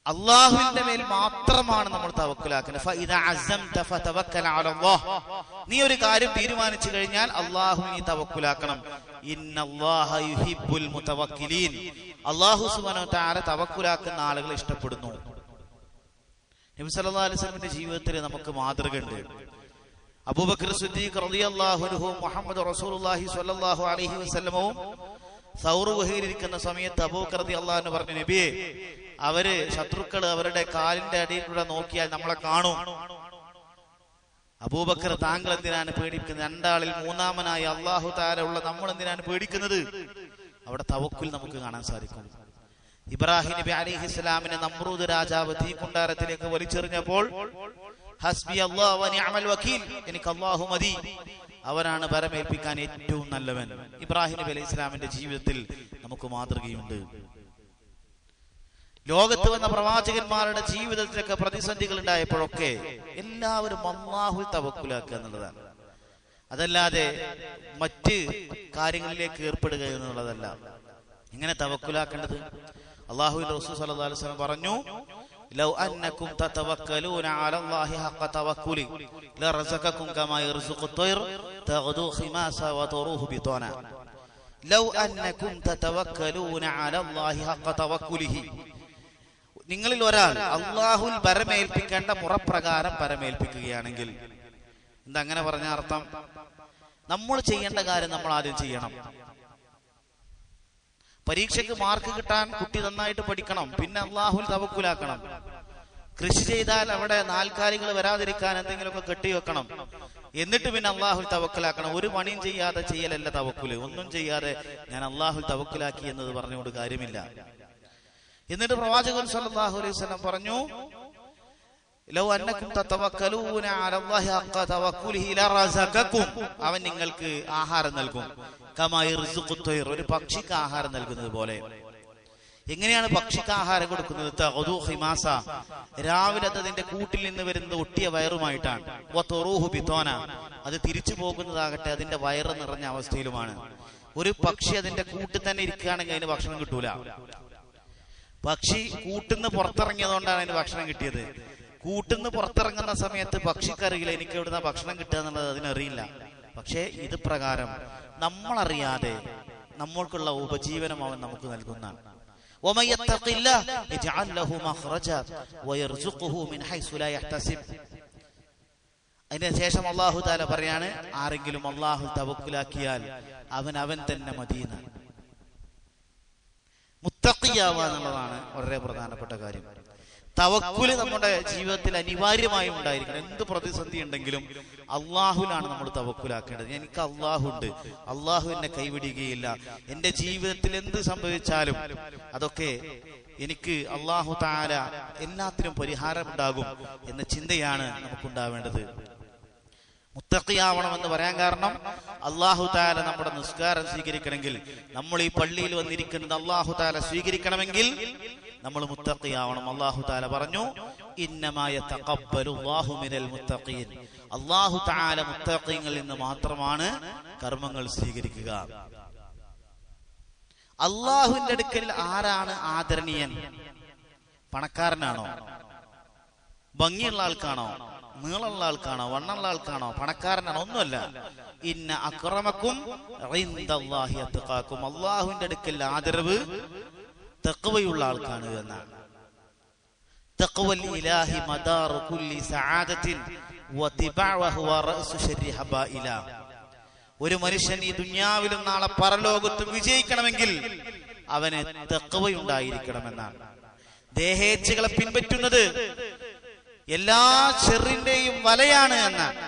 അള്ളാഹുവിന്റെ മേൽ മാത്രമാണ് നമ്മൾ തവക്കുലാക്കുന്നത്. ഫഇദാ അസംത ഫതവക്കൽ അലല്ലാഹ്. നീ ഒരു കാര്യം തീരുമാനിച്ചു കഴിഞ്ഞാൽ അള്ളാഹുവിനെ തവക്കുലാക്കണം. ഇന്നല്ലാഹ യുഹിബ്ബുൽ മുതവക്കിലീൻ. അല്ലാഹു സുബ്ഹാനഹു വ തആല തവക്കുലാക്കുന്ന ആളുകളെ ഇഷ്ടപ്പെടുന്നു. നബി സല്ലല്ലാഹു അലൈഹി വസല്ലമയുടെ ജീവിതത്തിൽ നമുക്ക് മാതൃകയുണ്ട്. അബൂബക്കർ സിദ്ദീഖ് റളിയല്ലാഹു അൻഹു മുഹമ്മദ് റസൂലുള്ളാഹി സ്വല്ലല്ലാഹു അലൈഹി വസല്ലമവും സൗർ ഗുഹയിലിരിക്കുന്ന സമയത്ത് അബൂബക്കർ റളിയല്ലാഹു അൻഹു പറഞ്ഞു, നബിയെ, അവര് ശത്രുക്കൾ അവരുടെ കാലിന്റെ അടിയിലൂടെ നോക്കിയാൽ നമ്മളെ കാണും. അബൂബക്കർ, താങ്കൾ എന്തിനാണ് പേടിക്കുന്നത്? രണ്ടാളിൽ മൂന്നാമനായി അല്ലാഹു തആല ഉള്ള നമ്മൾ എന്തിനാണ് പേടിക്കുന്നത്? അവിടെ തവക്കുൽ നമുക്ക് കാണാൻ സാധിക്കും. ഇബ്രാഹിം നബി അലൈഹിസ്സലാമിനെ നമ്രൂദ് രാജാവ് തീക്കുണ്ടാരത്തിലേക്ക് വലിച്ചെറിഞ്ഞപ്പോൾ ഹസ്ബി അല്ലാഹു വ നിഅമൽ വകീൽ, എനിക്ക് അല്ലാഹു മതി, അവനാണ് ഭരമേൽപ്പിക്കാൻ ഏറ്റവും നല്ലവൻ. ഇബ്രാഹിം നബി അലൈഹി സ്വലാമിന്റെ ജീവിതത്തിൽ നമുക്ക് മാതൃകയുണ്ട്. ലോകത്ത് വന്ന പ്രവാചകന്മാരുടെ ജീവിതത്തിലൊക്കെ പ്രതിസന്ധികൾ ഉണ്ടായപ്പോഴൊക്കെ എല്ലാവരും അല്ലാഹുവിൽ തവക്കുലാക്കുക എന്നുള്ളതാണ്. അതല്ലാതെ മറ്റ് കാര്യങ്ങളിലേക്ക് ഏർപ്പെടുക എന്നുള്ളതല്ല. എങ്ങനെ തവക്കുലാക്കേണ്ടത്? അല്ലാഹുവിന്റെ റസൂൽ സല്ലല്ലാഹു അലൈഹി വസല്ലം പറഞ്ഞു, ലൗ അന്നകും തതവക്കലൂന അലല്ലാഹി ഹഖ തവക്കുലി ലറസഖകും കമാ യർസുഖു ത്വയ്ർ തഗ്ദു ഖിമാസ വതറൂഹു ബിതാന. ലൗ അന്നകും തതവക്കലൂന അലല്ലാഹി ഹഖ തവക്കുലിഹി. നിങ്ങളിൽ ഒരാൾ അല്ലാഹുവിൽ പരമേൽപ്പിക്കേണ്ട മുറപ്രകാരം പരമേൽപ്പിക്കുകയാണെങ്കിൽ, എന്താ അങ്ങനെ പറഞ്ഞ അർത്ഥം? നമ്മൾ ചെയ്യേണ്ട കാര്യം നമ്മൾ ആദ്യം ചെയ്യണം. പരീക്ഷയ്ക്ക് മാർക്ക് കിട്ടാൻ കുട്ടി നന്നായിട്ട് പഠിക്കണം, പിന്നെ അല്ലാഹുവിൽ തവക്കുലാക്കണം. കൃഷി ചെയ്താൽ അവിടെ നാൽക്കാലികൾ വരാതിരിക്കാൻ എന്തെങ്കിലുമൊക്കെ കെട്ടിവെക്കണം, എന്നിട്ട് പിന്നെ അല്ലാഹുവിൽ തവക്കുലാക്കണം. ഒരു പണിയും ചെയ്യാതെ ചെയ്യലല്ല തവക്കുല്. ഒന്നും ചെയ്യാതെ ഞാൻ അല്ലാഹുവിൽ തവക്കുലാക്കി എന്നത് പറഞ്ഞുകൊണ്ട് കാര്യമില്ല. എന്നിട്ട് പ്രവാചകൻ സല്ലല്ലാഹു അലൈഹി വസല്ലം പറഞ്ഞു, ലൗ അന്നകും തതവക്കലൂന അലല്ലാഹി ഹഖ തവക്കുലിഹി ലറസഖകും. അവൻ നിങ്ങൾക്ക് ആഹാരം നൽകും. കമാ യർസുഖു ത്വയ്ർ. ഒരു പക്ഷിക്ക് ആഹാരം നൽകുന്നത് പോലെ. എങ്ങനെയാണ് പക്ഷിക്ക് ആഹാരം കൊടുക്കുന്നത്? തഗ്ദു ഖിമാസ. രാവിലെ അതിന്റെ കൂട്ടിൽ നിന്ന് വരുന്നത് ഒട്ടിയ വയറുമായിട്ടാണ്. വതറൂഹു ബിതാന. അത് തിരിച്ചു പോകുന്നതാകട്ടെ അതിന്റെ വയറ് നിറഞ്ഞ അവസ്ഥയിലുമാണ്. ഒരു പക്ഷി അതിന്റെ കൂട്ടിൽ തന്നെ ഇരിക്കുകയാണെങ്കിൽ അതിന് ഭക്ഷണം കിട്ടൂല. പക്ഷി കൂട്ടിന്ന് പുറത്തിറങ്ങിയതുകൊണ്ടാണ് അതിന് ഭക്ഷണം കിട്ടിയത്. കൂട്ടിന്ന് പുറത്തിറങ്ങുന്ന സമയത്ത് പക്ഷിക്കറിയില്ല എനിക്ക് എവിടുന്ന ഭക്ഷണം കിട്ടുക എന്നുള്ളത് അതിനറിയില്ല. പക്ഷേ ഇത് പ്രകാരം നമ്മളറിയാതെ നമ്മൾക്കുള്ള ഉപജീവനം അവൻ നമുക്ക് നൽകുന്നതാണ്. അതിന് ശേഷം അല്ലാഹു തആല പറയാണ്, ആരെങ്കിലും അല്ലാഹു തവക്കുലാക്കിയാൽ അവൻ തന്നെ മദീന. മുത്തഖിയാവുക എന്നുള്ളതാണ് വളരെ പ്രധാനപ്പെട്ട കാര്യം. തവക്കുല് നമ്മുടെ ജീവിതത്തിൽ അനിവാര്യമായും ഉണ്ടായിരിക്കണം. എന്ത് പ്രതിസന്ധി ഉണ്ടെങ്കിലും അള്ളാഹുലാണ് നമ്മൾ തവക്കുലാക്കേണ്ടത്. എനിക്ക് അള്ളാഹുണ്ട്, അള്ളാഹു എന്നെ കൈവിടുകയില്ല, എന്റെ ജീവിതത്തിൽ എന്ത് സംഭവിച്ചാലും അതൊക്കെ എനിക്ക് അള്ളാഹു തആല എല്ലാത്തിനും പരിഹാരമുണ്ടാകും എന്ന ചിന്തയാണ് നമുക്കുണ്ടാവേണ്ടത്. മുത്തഖിയാവണമെന്ന് പറയാൻ കാരണം അല്ലാഹു തആല നമ്മുടെ നിസ്കാരം സ്വീകരിക്കണമെങ്കിൽ, നമ്മൾ ഈ പള്ളിയിൽ വന്നിരിക്കുന്നത് അല്ലാഹു തആല സ്വീകരിക്കണമെങ്കിൽ നമ്മൾ മുത്തഖിയാവണം. അല്ലാഹു തആല പറഞ്ഞു, ഇന്നമാ യതഖബ്ബലുല്ലാഹു മിനൽ മുത്തഖീൻ. അല്ലാഹു തആല മുത്തഖീങ്ങളിൽ നിന്ന് മാത്രമാണ് കർമ്മങ്ങൾ സ്വീകരിക്കുക. അല്ലാഹുവിന്റെ അടുക്കൽ ആരാണ് ആദരണീയൻ? പണക്കാരനാണോ? ഭംഗിയുള്ള ആൾക്കാണോ? നീളമുള്ള ആൾക്കാണോ? വണ്ണമുള്ള ആൾക്കാണോ? പണക്കാരനാണോ? ഒന്നുമല്ല. ഇന്ന അക്രമക്കും ഇൻദല്ലാഹി അത്ഖാക്കും. അല്ലാഹുവിന്റെ അടുക്കൽ ആദരവ് തഖ്വയുള്ള ആൾക്കാണ് എന്നാണ്. തഖ്വൽ ഇലാഹി മദാറു കുല്ലി സആദത്തിൻ വതിബഅഹു ഹുവ റഅസു ശർരി ഹബായില. ഒരു മനുഷ്യൻ ഈ ദുനിയാവിലും നാളെ പരലോകത്തും വിജയിക്കണമെങ്കിൽ അവന് തഖ്വയുണ്ടായിരിക്കണമെന്നാണ്. ദേഹേച്ഛകളെ പിൻപറ്റുന്നത് എല്ലാ ഷെറിന്റെയും വലയാണ് എന്നാണ്.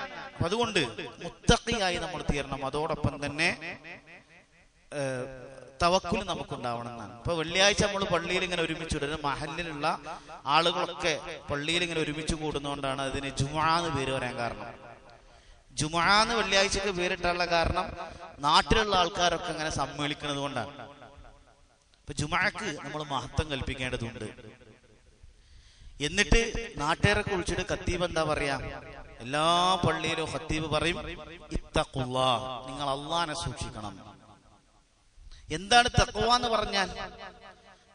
അതുകൊണ്ട് മുത്തഖിയായി നമ്മൾ തീരണം. അതോടൊപ്പം തന്നെ തവക്കുൽ നമുക്കുണ്ടാവണം എന്നാണ്. ഇപ്പൊ വെള്ളിയാഴ്ച നമ്മൾ പള്ളിയിൽ ഇങ്ങനെ ഒരുമിച്ച് കൂടുന്നത്, മഹല്ലിലുള്ള ആളുകളൊക്കെ പള്ളിയിൽ ഇങ്ങനെ ഒരുമിച്ച് കൂടുന്നതുകൊണ്ടാണ് അതിന് ജുമുഅ എന്ന് പേര് വരാൻ കാരണം. ജുമുഅ എന്ന് വെള്ളിയാഴ്ചക്ക് പേരിട്ടുള്ള കാരണം നാട്ടിലുള്ള ആൾക്കാരൊക്കെ ഇങ്ങനെ സമ്മേളിക്കുന്നത് കൊണ്ടാണ്. ഇപ്പൊ ജുമുഅക്ക് നമ്മൾ മഹത്വം കൽപ്പിക്കേണ്ടതുണ്ട്. എന്നിട്ട് നാട്ടുകാരെ കുറിച്ചിട്ട് ഖത്തീബ് എന്താ പറയാ? എല്ലാ പള്ളിയിലും ഖത്തീബ് പറയും, ഇത്തഖുല്ലാഹ്, നിങ്ങൾ അല്ലാഹനെ സൂക്ഷിക്കണം. എന്താണ് തഖ്വ എന്ന് പറഞ്ഞാൽ?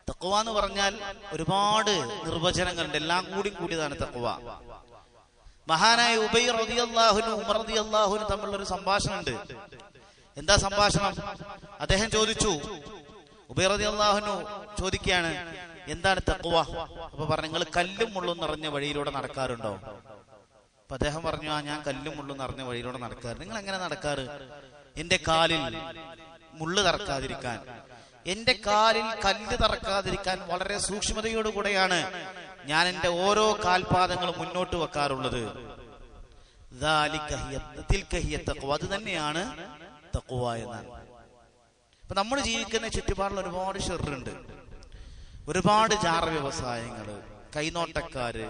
തഖ്വ എന്ന് പറഞ്ഞാൽ ഒരുപാട് നിർവചനങ്ങളുണ്ട്. എല്ലാം കൂടിയതാണ് തഖ്വ. മഹാനായ ഉബൈ റളിയല്ലാഹു അൻഹു ഉമർ റളിയല്ലാഹു അൻഹു തമ്മിലുള്ള ഒരു സംഭാഷണമുണ്ട്. എന്താ സംഭാഷണം? അദ്ദേഹം ചോദിച്ചു, ഉബൈ റളിയല്ലാഹു അൻഹു ചോദിക്കുകയാണ്, എന്താണ് തഖ്വ? അപ്പൊ പറഞ്ഞു, നിങ്ങൾ കല്ലും മുള്ളും നിറഞ്ഞ വഴിയിലൂടെ നടക്കാറുണ്ടോ? അപ്പൊ അദ്ദേഹം പറഞ്ഞു, ഞാൻ കല്ലും മുള്ളും നിറഞ്ഞ വഴിയിലൂടെ നടക്കാറ്. നിങ്ങൾ എങ്ങനെ നടക്കാറ്? എന്റെ കാലിൽ മുള്ളു തറക്കാതിരിക്കാൻ, എന്റെ കാലിൽ കല്ല് തറക്കാതിരിക്കാൻ വളരെ സൂക്ഷ്മതയോടുകൂടെയാണ് ഞാൻ എന്റെ ഓരോ കാൽപാദങ്ങളും മുന്നോട്ട് വെക്കാറുള്ളത്. അത് തന്നെയാണ് തഖ്വ എന്നാണ്. ഇപ്പൊ നമ്മൾ ജീവിക്കുന്ന ചുറ്റുപാടിൽ ഒരുപാട് ഷെറുണ്ട്, ഒരുപാട് ജാറ വ്യവസായങ്ങള്, കൈനോട്ടക്കാര്,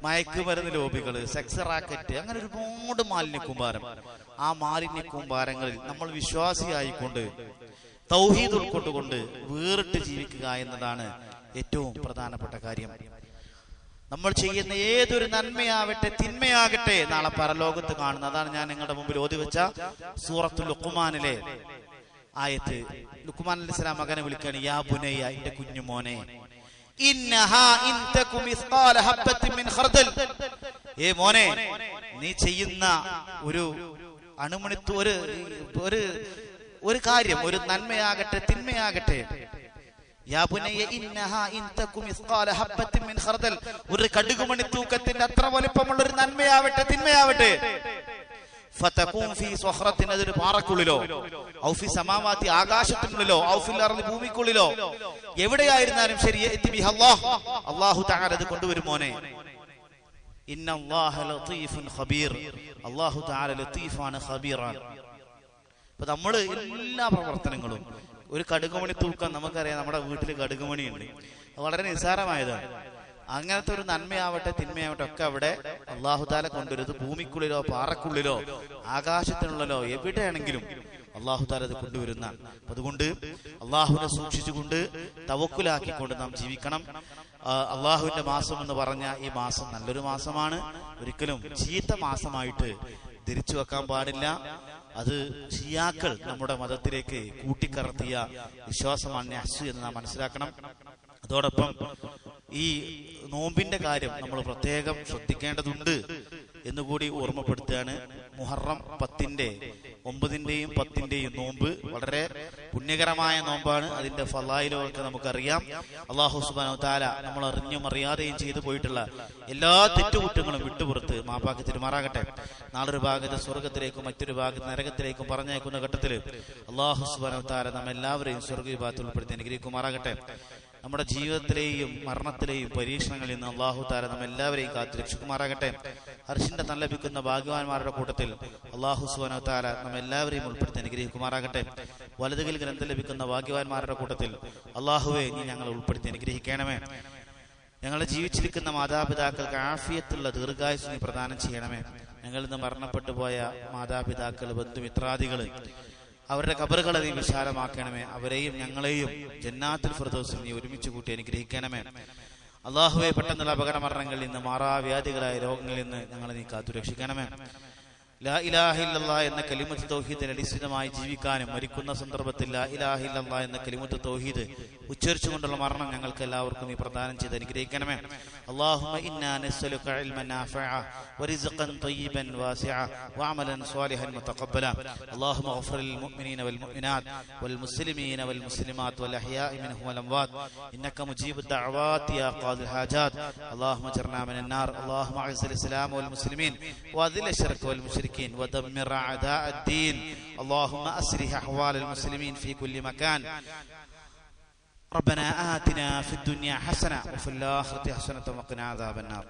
മയക്കുമരുന്ന് ലോബികള്, സെക്സ് റാക്കറ്റ്, അങ്ങനെ ഒരുപാട് മാലിന്യ കൂമ്പാരം. ആ മാലിന്യ കൂമ്പാരങ്ങളിൽ നമ്മൾ വിശ്വാസിയായിക്കൊണ്ട് തൗഹീദ് ഉൾക്കൊണ്ടുകൊണ്ട് വേറിട്ട് ജീവിക്കുക എന്നതാണ് ഏറ്റവും പ്രധാനപ്പെട്ട കാര്യം. നമ്മൾ ചെയ്യുന്ന ഏതൊരു നന്മയാവട്ടെ തിന്മയാകട്ടെ നാളെ പരലോകത്ത് കാണുന്ന, അതാണ് ഞാൻ നിങ്ങളുടെ മുമ്പിൽ ഓതി വെച്ച സൂറത്തുൽ ലുഖ്മാനിലെ ആയത്ത്. ലുഖ്മാൻ അലൈഹിസ്സലാം മകനെ വിളിക്കുകയാണ്, യാ ബുനയ്യ, എന്റെ കുഞ്ഞുമോനെ, ഇന്നഹാ ഇൻ തകു മിസ്ഖാല ഹബ്ബത്തിൻ മിൻ ഖർദൽ. ഏ മോനെ, നീ ചെയ്യുന്ന ഒരു അണുമണിത്തു ഒരു കാര്യം, ഒരു നന്മയാകട്ടെ തിന്മയാകട്ടെ, യാ ബുനയ്യ ഇന്നഹാ ഇൻ തകു മിസ്ഖാല ഹബ്ബത്തിൻ മിൻ ഖർദൽ, ഒരു കടുകുമണി തൂക്കത്തിന്റെ അത്ര വലിപ്പമുള്ള ഒരു നന്മയാവട്ടെ തിന്മയാവട്ടെ, ഫതകൂൻ ഫീ സ്വഖറത്തിൻ, അതൊരു പാറക്കുള്ളിലോ, ഔ ഫീ സമാവാതി, ആകാശത്തിനുള്ളിലോ, ഔ ഫിൽ അർളി, ഭൂമിക്കുള്ളിലോ, എവിടെയായിരുന്നാലും ശരി, യഅതി ബിഹ അല്ലാഹ്, അല്ലാഹു തആല അത് കൊണ്ടുവരും മോനെ. ഇന്നല്ലാഹ ലതീഫുൻ ഖബീർ, അല്ലാഹു തആല ലതീഫാണ് ഖബീറാണ്. അപ്പൊ നമ്മൾ എല്ലാ പ്രവർത്തനങ്ങളും, ഒരു കടുകുമണി തൂക്കം നമുക്കറിയാം, നമ്മുടെ വീട്ടിൽ കടുകുമണി ഉണ്ട്, വളരെ നിസ്സാരമായതാണ്. അങ്ങനത്തെ ഒരു നന്മയാവട്ടെ തിന്മയാവട്ടെ ഒക്കെ അവിടെ അല്ലാഹു തആല കൊണ്ടുവരുന്നത് ഭൂമിക്കുള്ളിലോ പാറക്കുള്ളിലോ ആകാശത്തിനുള്ളിലോ എവിടെയാണെങ്കിലും അല്ലാഹു തആല അത് കൊണ്ടുവരുന്ന. അതുകൊണ്ട് അല്ലാഹുവിനെ സൂക്ഷിച്ചുകൊണ്ട് തവക്കുലാക്കിക്കൊണ്ട് നാം ജീവിക്കണം. അല്ലാഹുവിന്റെ മാസം എന്ന് പറഞ്ഞ ഈ മാസം നല്ലൊരു മാസമാണ്. ഒരിക്കലും ചീത്ത മാസമായിട്ട് ധരിച്ചു വെക്കാൻ പാടില്ല. അത് ഷിയാക്കൾ നമ്മുടെ മതത്തിലേക്ക് കൂട്ടിക്കറത്തിയ വിശ്വാസമാണ് നഹ്സ് എന്ന് നാം മനസ്സിലാക്കണം. അതോടൊപ്പം ഈ നോമ്പിന്റെ കാര്യം നമ്മൾ പ്രത്യേകം ശ്രദ്ധിക്കേണ്ടതുണ്ട് എന്നുകൂടി ഓർമ്മപ്പെടുത്തുകയാണ്. മുഹറം 10-ന്റെ 9-ന്റെയും 10-ന്റെയും നോമ്പ് വളരെ പുണ്യകരമായ നോമ്പാണ്. അതിന്റെ ഫളായിലൊക്കെ നമുക്കറിയാം. അല്ലാഹു സുബ്ഹാനഹു തആല നമ്മൾ അറിഞ്ഞും അറിയാതെയും ചെയ്തു പോയിട്ടുള്ള എല്ലാ തെറ്റുകുറ്റങ്ങളും വിട്ടുപുറത്ത് മാപ്പാക്കി തിരുമാറാകട്ടെ. നാളൊരു ഭാഗത്ത് സ്വർഗത്തിലേക്കും മറ്റൊരു ഭാഗത്ത് നരകത്തിലേക്കും പറഞ്ഞയക്കുന്ന ഘട്ടത്തിൽ അല്ലാഹു സുബ്ഹാനഹു തആല നമ്മെല്ലാവരെയും സ്വർഗ്ഗവിഭാഗത്തിൽ ഉൾപ്പെടുത്തി അനുഗ്രഹിക്കുമാറാകട്ടെ. നമ്മുടെ ജീവിതത്തിലെയും മരണത്തിലെയും പരീക്ഷണങ്ങളിൽ നിന്ന് അല്ലാഹു തആല നമ്മെല്ലാവരെയും കാത്തു രക്ഷിക്കുമാറാകട്ടെ. അർശിന്റെ തണൽ ലഭിക്കുന്ന ഭാഗ്യവാന്മാരുടെ കൂട്ടത്തിൽ അല്ലാഹു സുബ്ഹാനഹു തആല നമ്മെല്ലാവരെയും ഉൾപ്പെടുത്തി അനുഗ്രഹിക്കുമാറാകട്ടെ. വലതുകിൽ ഗ്രന്ഥം ലഭിക്കുന്ന ഭാഗ്യവാന്മാരുടെ കൂട്ടത്തിൽ അല്ലാഹുവേ, നീ ഞങ്ങളെ ഉൾപ്പെടുത്തി അനുഗ്രഹിക്കണമേ. ഞങ്ങളെ ജീവിച്ചിരിക്കുന്ന മാതാപിതാക്കൾക്ക് ആഫിയത്തുള്ള ദീർഘായുസ്സ് നീ പ്രദാനം ചെയ്യണമേ. ഞങ്ങളിൽ നിന്ന് മരണപ്പെട്ടു പോയ മാതാപിതാക്കൾ, ബന്ധുമിത്രാദികൾ, അവരുടെ ഖബറുകളെ നീ വിശാലമാക്കണമേ. അവരെയും ഞങ്ങളെയും ജന്നാത്തുൽ ഫിർദൗസിൽ നീ ഒരുമിച്ച് കൂട്ടി അനുഗ്രഹിക്കണമേ. അല്ലാഹുവേ, പെട്ടെന്നുള്ള അപകട മരണങ്ങളിൽ നിന്ന്, മാറാവ്യാധികളായ രോഗങ്ങളിൽ നിന്ന് ഞങ്ങളെ നീ കാത്തുരക്ഷിക്കണമേ. ലാ ഇലാഹ ഇല്ലല്ലാഹ് എന്ന കലിമത്ത് തൗഹീദിൽ അടിസ്ഥാനമായി ജീവിക്കാനും മരിക്കുന്ന സന്ദർഭത്തിൽ ലാ ഇലാഹ ഇല്ലല്ലാഹ് എന്ന കലിമത്ത് തൗഹീദ് ഉച്ചരിച്ചുകൊണ്ടുള്ള മരണം ഞങ്ങൾക്ക് എല്ലാവർക്കും നീ പ്രദാനം ചെയ്ത് അനുഗ്രഹിക്കണമേ. അല്ലാഹുമ്മ ഇന്നാ നസ്അലുക ഇൽമൻ നാഫിഅ വറിസ്ഖൻ തയ്യിബൻ വാസിഅ വഅമലൻ സ്വാലിഹൻ മുതഖബ്ബല. അല്ലാഹുമ്മ ഗ്ഫിർ ലിൽ മുഅ്മിനീന വൽ മുഅ്മിനാത്ത് വൽ മുസ്ലിമീന വൽ മുസ്ലിമാത്ത് വൽ അഹ്യാഇ മിൻഹും വൽ അംവാത്ത് ഇന്നക മുജീബുദ് ദഅവാതി യാ ഖാദിൽ ഹാജാത്ത്. അല്ലാഹുമ്മ ജർനാ മിനൻ നാർ. അല്ലാഹുമ്മ അഅ്സിൽ ഇസ്ലാം വൽ മുസ്ലിമീൻ വഅദിൽ അശ്ശിർക്ക് വൽ മുശ്രിക്കീൻ ودمر أعداء الدين. اللهم أسرح أحوال المسلمين في كل مكان. ربنا آتنا في الدنيا حسنة وفي الآخرة حسنة وقنا عذاب النار.